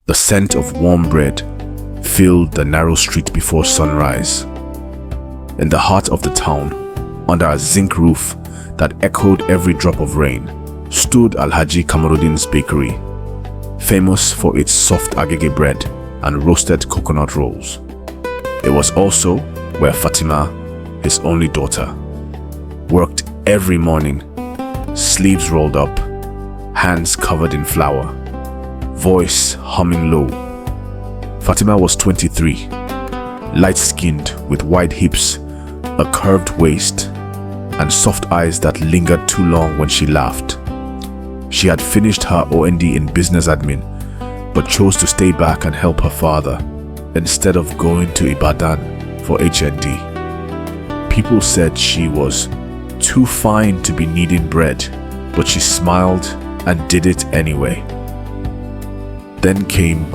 The scent of warm bread filled the narrow street before sunrise. In the heart of the town, under a zinc roof that echoed every drop of rain, stood Alhaji Kamaruddin's bakery, famous for its soft agege bread and roasted coconut rolls. It was also where Fatima, his only daughter, worked every morning, sleeves rolled up, hands covered in flour, voice humming low. Fatima was 23, light-skinned with wide hips, a curved waist, and soft eyes that lingered too long when she laughed. She had finished her OND in business admin, but chose to stay back and help her father instead of going to Ibadan for HND. People said she was too fine to be kneading bread, but she smiled and did it anyway. Then came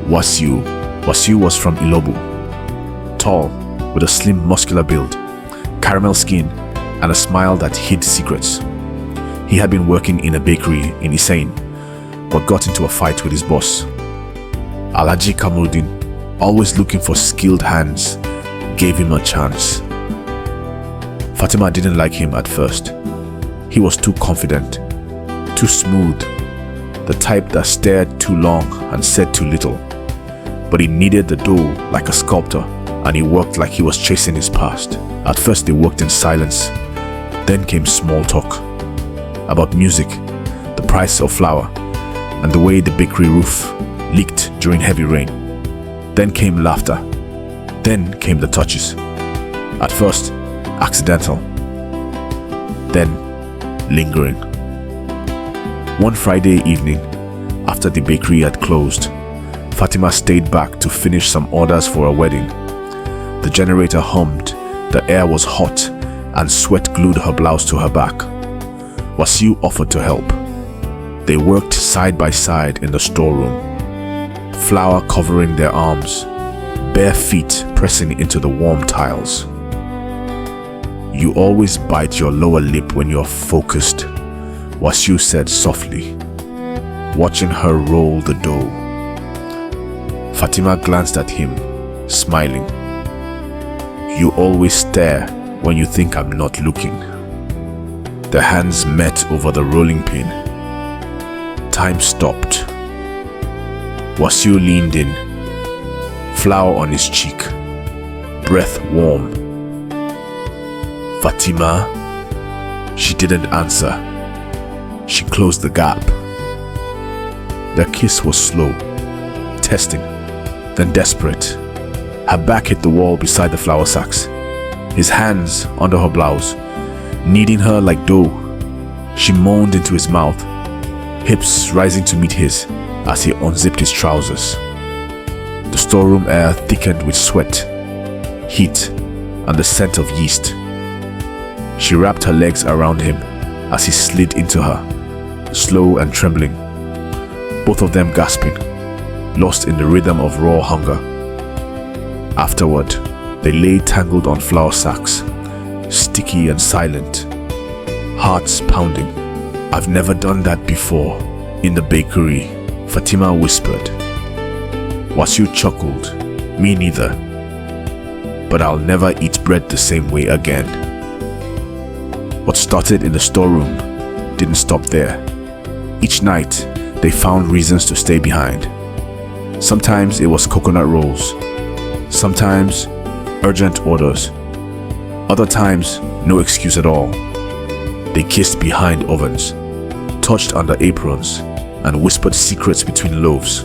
Wasiu. Wasiu was from Ilobu, tall, with a slim muscular build, caramel skin, and a smile that hid secrets. He had been working in a bakery in Iseyin, but got into a fight with his boss. Alhaji Kamaruddin, always looking for skilled hands, gave him a chance. Fatima didn't like him at first. He was too confident, too smooth, the type that stared too long and said too little. But he kneaded the dough like a sculptor, and he worked like he was chasing his past. At first they worked in silence, then came small talk about music, the price of flour, and the way the bakery roof leaked during heavy rain. Then came laughter, then came the touches. At first, accidental, then lingering. One Friday evening, after the bakery had closed, Fatima stayed back to finish some orders for a wedding. The generator hummed, the air was hot, and sweat glued her blouse to her back. Wasiu offered to help. They worked side by side in the storeroom, flour covering their arms, bare feet pressing into the warm tiles. "You always bite your lower lip when you're focused," Wasiu said softly, watching her roll the dough. Fatima glanced at him, smiling. "You always stare when you think I'm not looking." Their hands met over the rolling pin. Time stopped. Wasiu leaned in, flour on his cheek, breath warm. "Fatima?" She didn't answer. She closed the gap. Their kiss was slow, testing, then desperate. Her back hit the wall beside the flour sacks, his hands under her blouse, kneading her like dough. She moaned into his mouth, hips rising to meet his as he unzipped his trousers. The storeroom air thickened with sweat, heat, and the scent of yeast. She wrapped her legs around him as he slid into her, slow and trembling, both of them gasping, lost in the rhythm of raw hunger. Afterward, they lay tangled on flour sacks, sticky and silent, hearts pounding. "I've never done that before in the bakery," Fatima whispered. Wasiu chuckled, "Me neither. But I'll never eat bread the same way again." What started in the storeroom didn't stop there. Each night, they found reasons to stay behind. Sometimes it was coconut rolls, sometimes urgent orders, other times no excuse at all. They kissed behind ovens, touched under aprons, and whispered secrets between loaves.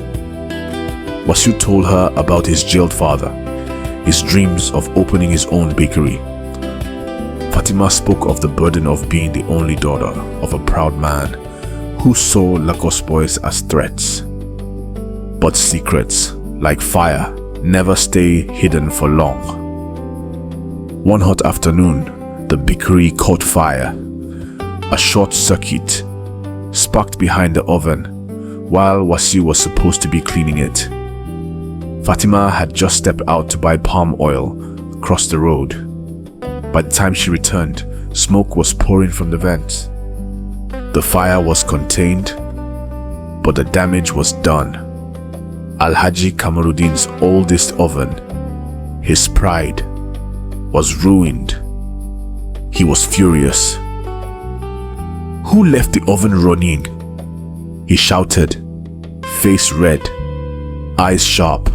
Wasiu told her about his jailed father, his dreams of opening his own bakery. Fatima spoke of the burden of being the only daughter of a proud man who saw Lagos boys as threats. But secrets, like fire, never stay hidden for long. One hot afternoon, the bakery caught fire. A short circuit sparked behind the oven while Wasiu was supposed to be cleaning it. Fatima had just stepped out to buy palm oil across the road. By the time she returned, smoke was pouring from the vents. The fire was contained, but the damage was done. Alhaji Kamaruddin's oldest oven, his pride, was ruined. He was furious. "Who left the oven running?" he shouted, face red, eyes sharp.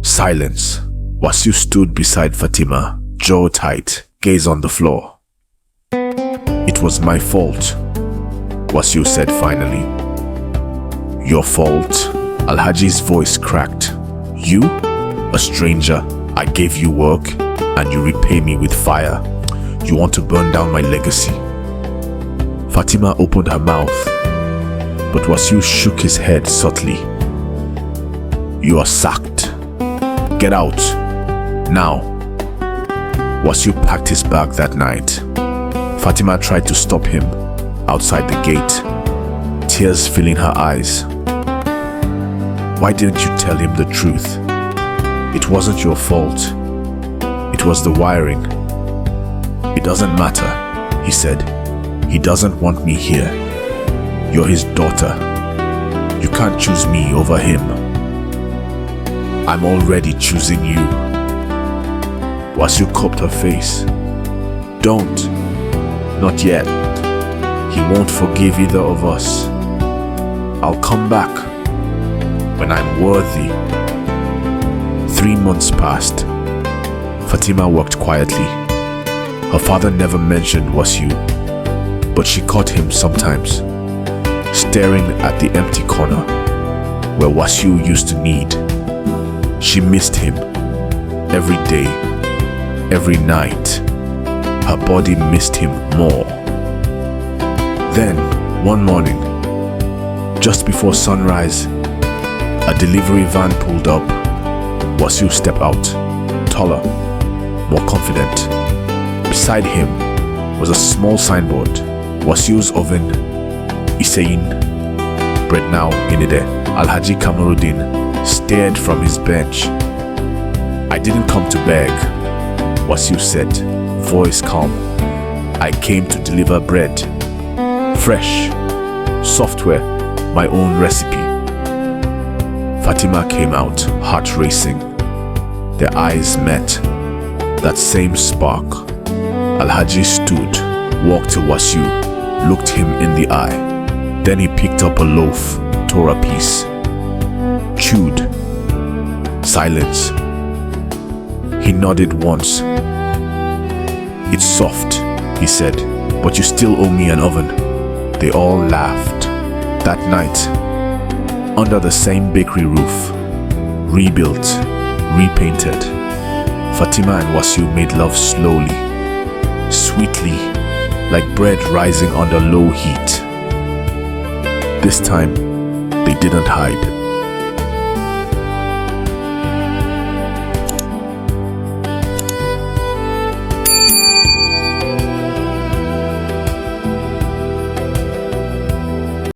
Silence. Wasiu stood beside Fatima, jaw tight, gaze on the floor. "It was my fault," Wasiu said finally. "Your fault?" Alhaji's voice cracked. "You? A stranger. I gave you work, and you repay me with fire. You want to burn down my legacy." Fatima opened her mouth, but Wasiu shook his head subtly. "You are sacked. Get out. Now." Wasiu packed his bag that night. Fatima tried to stop him outside the gate, tears filling her eyes. "Why didn't you tell him the truth? It wasn't your fault. It was the wiring." "It doesn't matter," he said. "He doesn't want me here. You're his daughter. You can't choose me over him." "I'm already choosing you." Wasiu cupped her face. "Don't. Not yet. He won't forgive either of us. I'll come back when I'm worthy." 3 months passed. Fatima worked quietly. Her father never mentioned Wasiu, but she caught him sometimes, staring at the empty corner where Wasiu used to knead. She missed him. Every day, every night, her body missed him more. Then, one morning, just before sunrise, a delivery van pulled up. Wasiu stepped out, taller, more confident. Beside him was a small signboard. Wasiu's oven, Iseyin, bread now inide. Alhaji Kamaruddin stared from his bench. "I didn't come to beg," Wasiu said, voice calm. "I came to deliver bread. Fresh, software, my own recipe." Fatima came out, heart racing. Their eyes met. That same spark. Alhaji stood, walked to Wasiu, looked him in the eye. Then he picked up a loaf, tore a piece, chewed. Silence. He nodded once. "It's soft," he said, "but you still owe me an oven." They all laughed. That night, under the same bakery roof, rebuilt, repainted, Fatima and Wasiu made love slowly, sweetly, like bread rising under low heat. This time, they didn't hide.